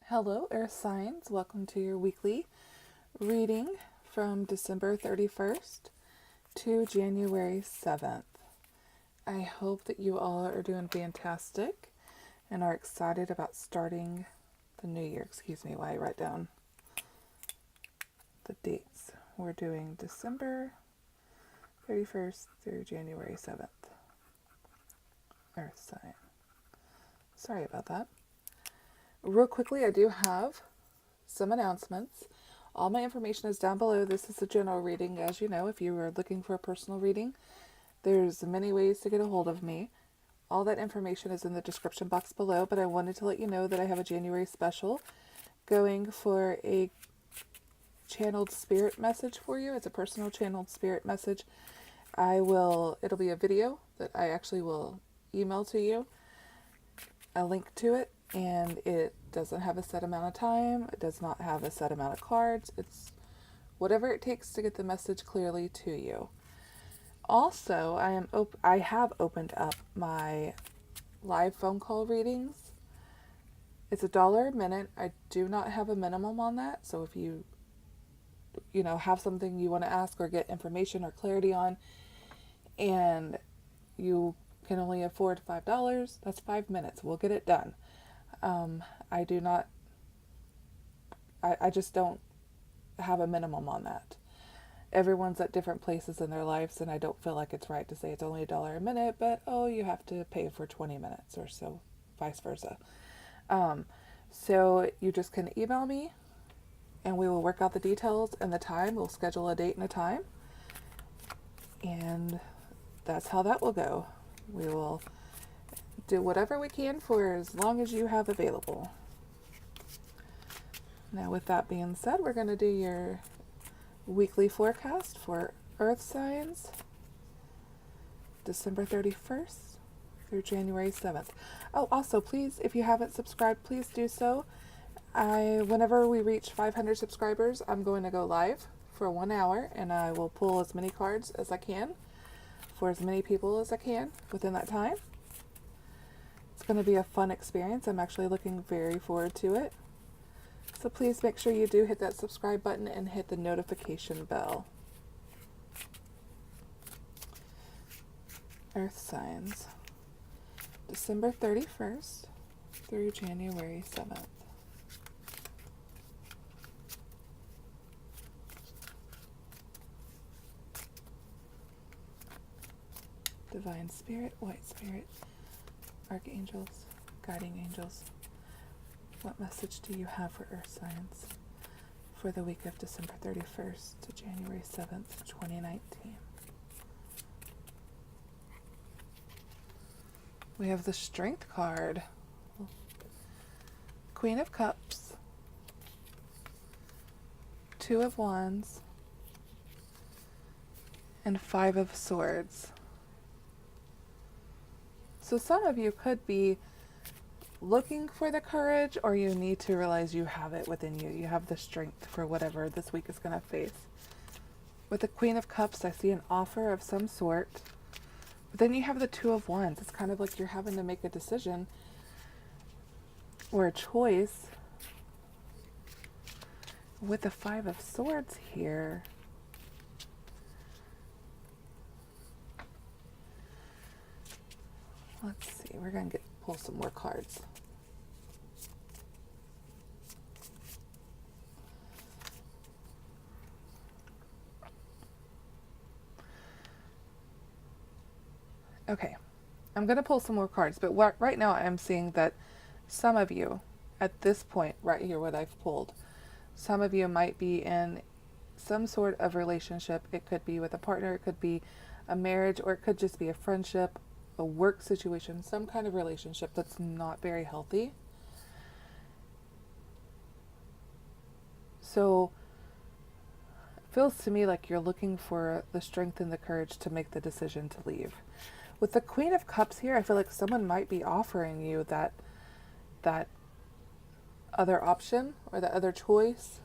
Hello, Earth Signs. Welcome to your weekly reading from December 31st to January 7th. I hope that you all are doing fantastic and are excited about starting the new year. Excuse me while I write down the dates. We're doing December 31st through January 7th. Earth sign. Sorry about that. Real quickly, I do have some announcements. All my information is down below. This is a general reading. As you know, if you are looking for a personal reading, there's many ways to get a hold of me. All that information is in the description box below, but I wanted to let you know that I have a January special going for a channeled spirit message for you. It's a personal channeled spirit message. It'll be a video that I actually will email to you, a link to it, and it doesn't have a set amount of time. It does not have a set amount of cards. It's whatever it takes to get the message clearly to you. Also, I have opened up my live phone call readings. It's $1 a minute. I do not have a minimum on that. So if you have something you want to ask or get information or clarity on, and you can only afford $5, that's 5 minutes. We'll get it done. I just don't have a minimum on that. Everyone's at different places in their lives, and I don't feel like it's right to say it's only $1 a minute, but you have to pay for 20 minutes or so, vice versa. So you just can email me, and we will work out the details and the time. We'll schedule a date and a time, and that's how that will go. We will do whatever we can for as long as you have available. Now, with that being said, we're going to do your weekly forecast for Earth signs, December 31st through January 7th. Oh, also, please, if you haven't subscribed, please do so. Whenever we reach 500 subscribers, I'm going to go live for 1 hour, and I will pull as many cards as I can for as many people as I can within that time. It's going to be a fun experience. I'm actually looking very forward to it. So please make sure you do hit that subscribe button and hit the notification bell. Earth signs, December 31st through January 7th. Divine Spirit, White Spirit, Archangels, Guiding Angels. What message do you have for Earth signs for the week of December 31st to January 7th, 2019? We have the Strength card, Queen of Cups, Two of Wands, and Five of Swords. So some of you could be looking for the courage, or you need to realize you have it within you. You have the strength for whatever this week is going to face. With the Queen of Cups, I see an offer of some sort. But then you have the Two of Wands. It's kind of like you're having to make a decision or a choice. With the Five of Swords here, let's see, we're going to pull some more cards. Okay, I'm going to pull some more cards, but right now I'm seeing that some of you, at this point right here, what I've pulled, some of you might be in some sort of relationship. It could be with a partner, it could be a marriage, or it could just be a friendship, a work situation, some kind of relationship that's not very healthy. So it feels to me like you're looking for the strength and the courage to make the decision to leave. With the Queen of Cups here, I feel like someone might be offering you that other option or the other choice.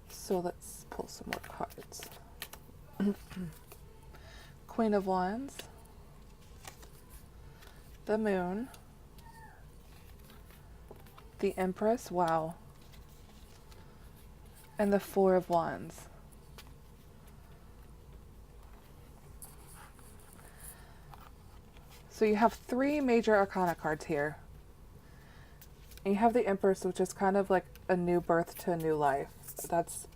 So let's pull some more cards. Queen of Wands, the Moon, the Empress, wow, and the Four of Wands. So you have three major arcana cards here. And you have the Empress, which is kind of like a new birth to a new life. That's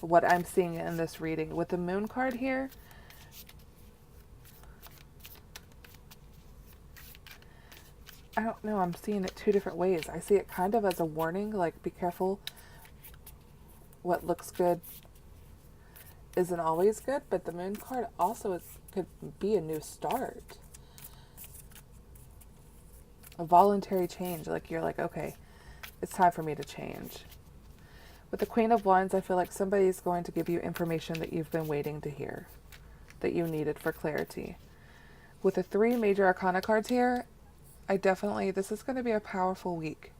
what I'm seeing in this reading. With the Moon card here, I don't know, I'm seeing it two different ways. I see it kind of as a warning, like be careful. What looks good isn't always good, but the Moon card also could be a new start. A voluntary change, like you're like, okay, it's time for me to change. With the Queen of Wands, I feel like somebody's going to give you information that you've been waiting to hear, that you needed for clarity. With the three major arcana cards here, this is going to be a powerful week.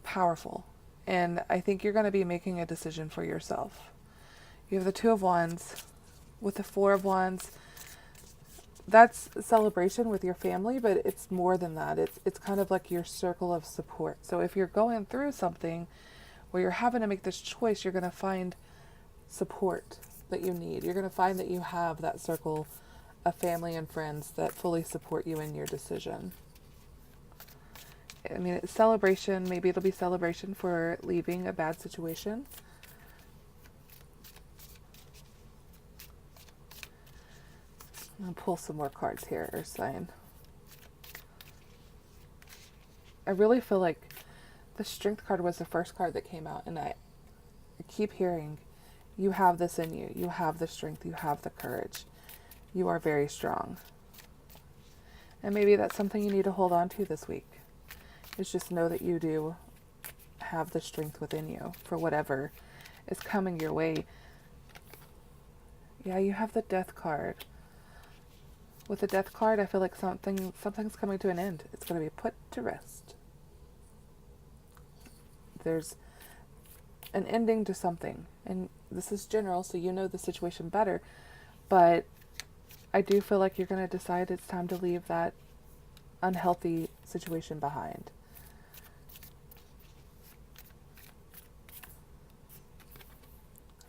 Powerful. And I think you're going to be making a decision for yourself. You have the Two of Wands. With the Four of Wands, that's celebration with your family, but it's more than that. It's kind of like your circle of support. So if you're going through something where you're having to make this choice, you're going to find support that you need. You're going to find that you have that circle of family and friends that fully support you in your decision. I mean, it's celebration. Maybe it'll be celebration for leaving a bad situation. I'm going to pull some more cards here, Earth sign. I really feel like the Strength card was the first card that came out, and I keep hearing, you have this in you. You have the strength. You have the courage. You are very strong. And maybe that's something you need to hold on to this week. Is just know that you do have the strength within you for whatever is coming your way. Yeah, you have the Death card. With the Death card, I feel like something's coming to an end. It's going to be put to rest. There's an ending to something. And this is general, so you know the situation better. But I do feel like you're going to decide it's time to leave that unhealthy situation behind.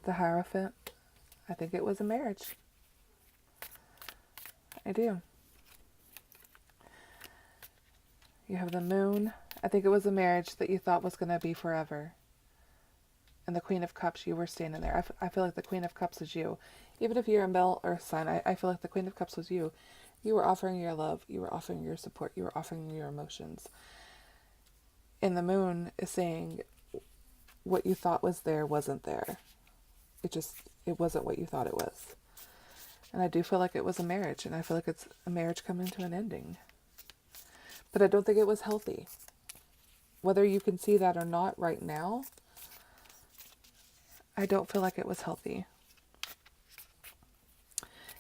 The Hierophant, I think it was a marriage. I do. You have the Moon. I think it was a marriage that you thought was going to be forever. And the Queen of Cups, you were standing there. I feel like the Queen of Cups is you. Even if you're a male Earth sign, I feel like the Queen of Cups was you. You were offering your love. You were offering your support. You were offering your emotions. And the Moon is saying what you thought was there wasn't there. It wasn't what you thought it was. And I do feel like it was a marriage, and I feel like it's a marriage coming to an ending. But I don't think it was healthy. Whether you can see that or not right now, I don't feel like it was healthy.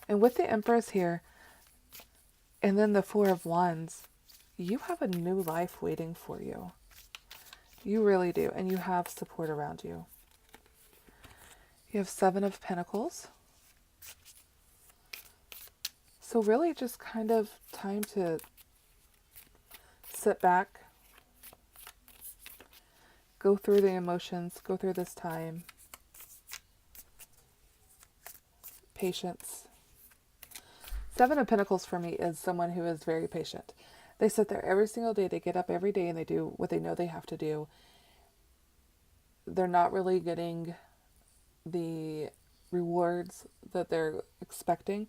And with the Empress here, and then the Four of Wands, you have a new life waiting for you. You really do, and you have support around you. You have Seven of Pentacles. So really just kind of time to sit back, go through the emotions, go through this time. Patience. Seven of Pentacles for me is someone who is very patient. They sit there every single day. They get up every day and they do what they know they have to do. They're not really getting the rewards that they're expecting,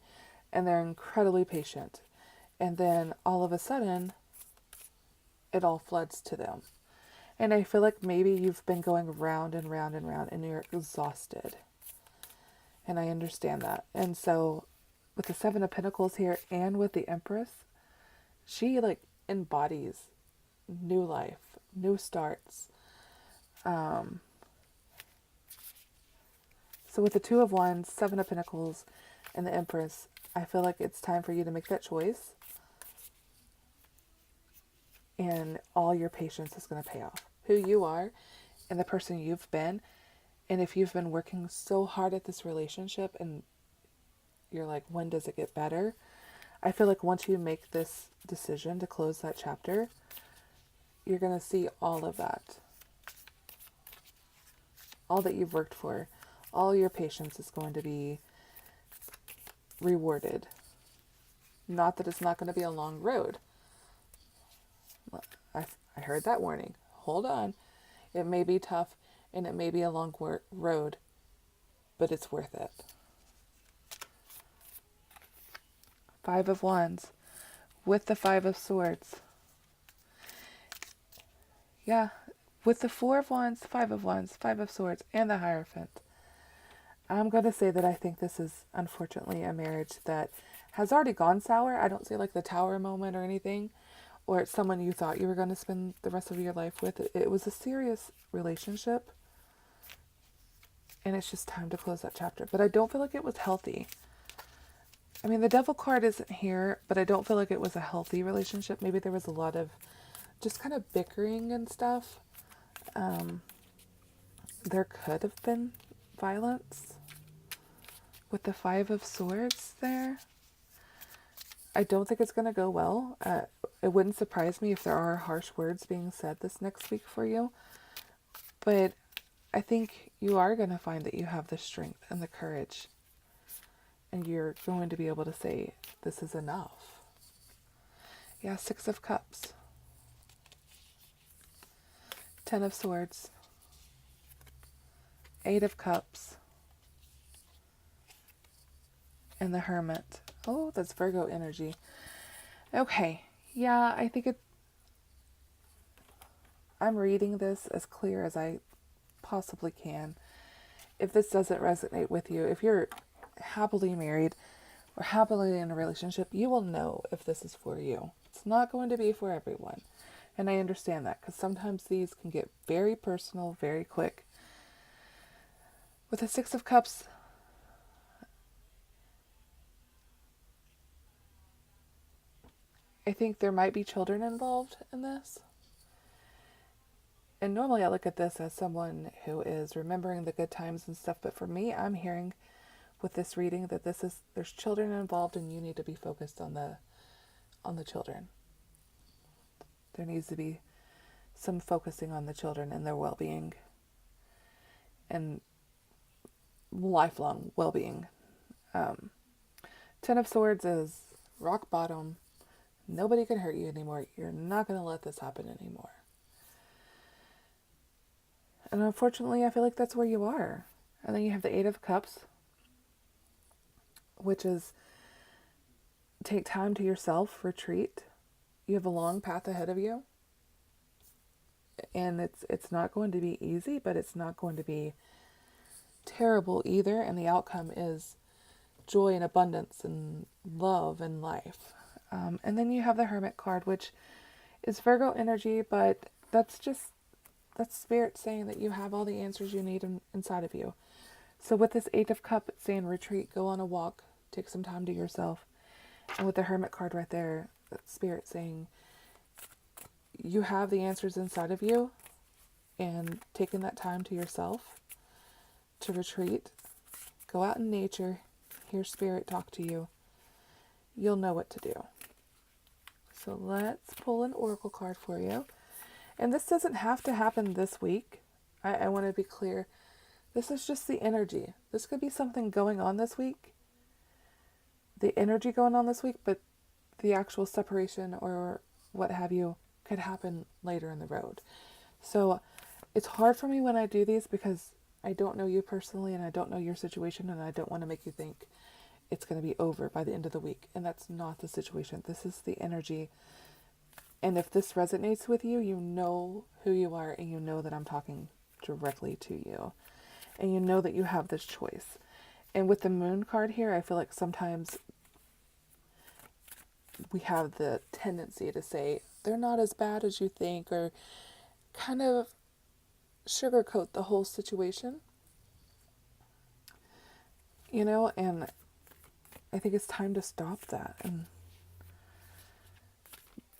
and they're incredibly patient. And then all of a sudden, it all floods to them. And I feel like maybe you've been going round and round and round and you're exhausted. And I understand that. And so with the Seven of Pentacles here and with the Empress, she like embodies new life, new starts. So with the Two of Wands, Seven of Pentacles, and the Empress, I feel like it's time for you to make that choice. And all your patience is going to pay off. Who you are and the person you've been. And if you've been working so hard at this relationship and you're like, when does it get better? I feel like once you make this decision to close that chapter, you're going to see all of that. All that you've worked for, all your patience is going to be rewarded. Not that it's not going to be a long road. I heard that warning. Hold on. It may be tough and it may be a long road, but it's worth it. 5 of Wands with the 5 of Swords. Yeah, with the 4 of Wands, 5 of Wands, 5 of Swords, and the Hierophant. I'm going to say that I think this is, unfortunately, a marriage that has already gone sour. I don't see like the Tower moment or anything, or it's someone you thought you were going to spend the rest of your life with. It was a serious relationship, and it's just time to close that chapter. But I don't feel like it was healthy. I mean, the Devil card isn't here, but I don't feel like it was a healthy relationship. Maybe there was a lot of just kind of bickering and stuff. There could have been violence with the 5 of Swords there. I don't think it's going to go well. It wouldn't surprise me if there are harsh words being said this next week for you. But I think you are going to find that you have the strength and the courage. And you're going to be able to say, this is enough. Yeah, 6 of Cups. 10 of Swords. 8 of Cups. And the Hermit. Oh, that's Virgo energy. Okay. Yeah, I think I'm reading this as clear as I possibly can. If this doesn't resonate with you, if you're happily married or happily in a relationship, you will know if this is for you. It's not going to be for everyone. And I understand that because sometimes these can get very personal, very quick. With the 6 of Cups, I think there might be children involved in this. And normally I look at this as someone who is remembering the good times and stuff, but for me, I'm hearing with this reading that there's children involved and you need to be focused on the children. There needs to be some focusing on the children and their well-being and lifelong well-being. 10 of Swords is rock bottom. Nobody can hurt you anymore. You're not going to let this happen anymore. And unfortunately, I feel like that's where you are. And then you have the 8 of Cups, which is take time to yourself, retreat. You have a long path ahead of you. And it's not going to be easy, but it's not going to be terrible either. And the outcome is joy and abundance and love and life. And then you have the Hermit card, which is Virgo energy, but that's Spirit saying that you have all the answers you need inside of you. So with this 8 of Cups, it's saying retreat, go on a walk, take some time to yourself. And with the Hermit card right there, that's Spirit saying you have the answers inside of you, and taking that time to yourself to retreat, go out in nature, hear Spirit talk to you. You'll know what to do. So let's pull an oracle card for you. And this doesn't have to happen this week. I want to be clear. This is just the energy. This could be something going on this week. The energy going on this week, but the actual separation or what have you could happen later in the road. So it's hard for me when I do these because I don't know you personally and I don't know your situation and I don't want to make you think it's going to be over by the end of the week. And that's not the situation. This is the energy. And if this resonates with you, you know who you are and you know that I'm talking directly to you. And you know that you have this choice. And with the Moon card here, I feel like sometimes we have the tendency to say, they're not as bad as you think, or kind of sugarcoat the whole situation. You know, and I think it's time to stop that and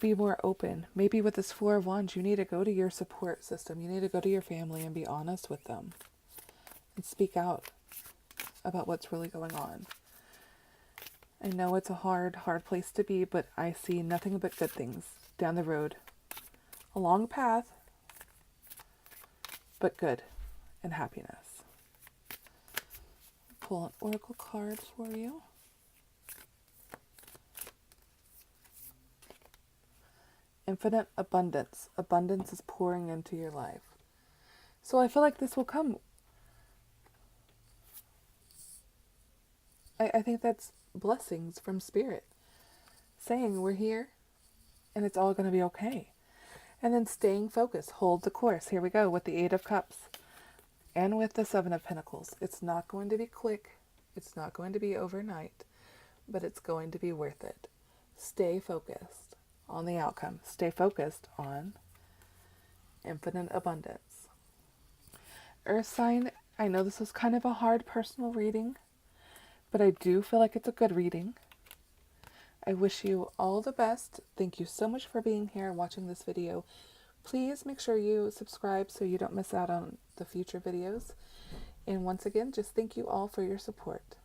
be more open. Maybe with this 4 of Wands, you need to go to your support system. You need to go to your family and be honest with them and speak out about what's really going on. I know it's a hard place to be, but I see nothing but good things down the road A long path, but good and happiness. Pull an oracle card for you. Infinite abundance. Abundance is pouring into your life. So I feel like this will come. I think that's blessings from Spirit saying we're here and it's all going to be okay. And then staying focused. Hold the course. Here we go with the Eight of Cups and with the Seven of Pentacles. It's not going to be quick. It's not going to be overnight, but it's going to be worth it. Stay focused on the outcome. Stay focused on infinite abundance. Earth sign, I know this was kind of a hard personal reading, but I do feel like it's a good reading. I wish you all the best. Thank you so much for being here and watching this video. Please make sure you subscribe so you don't miss out on the future videos. And once again, just thank you all for your support.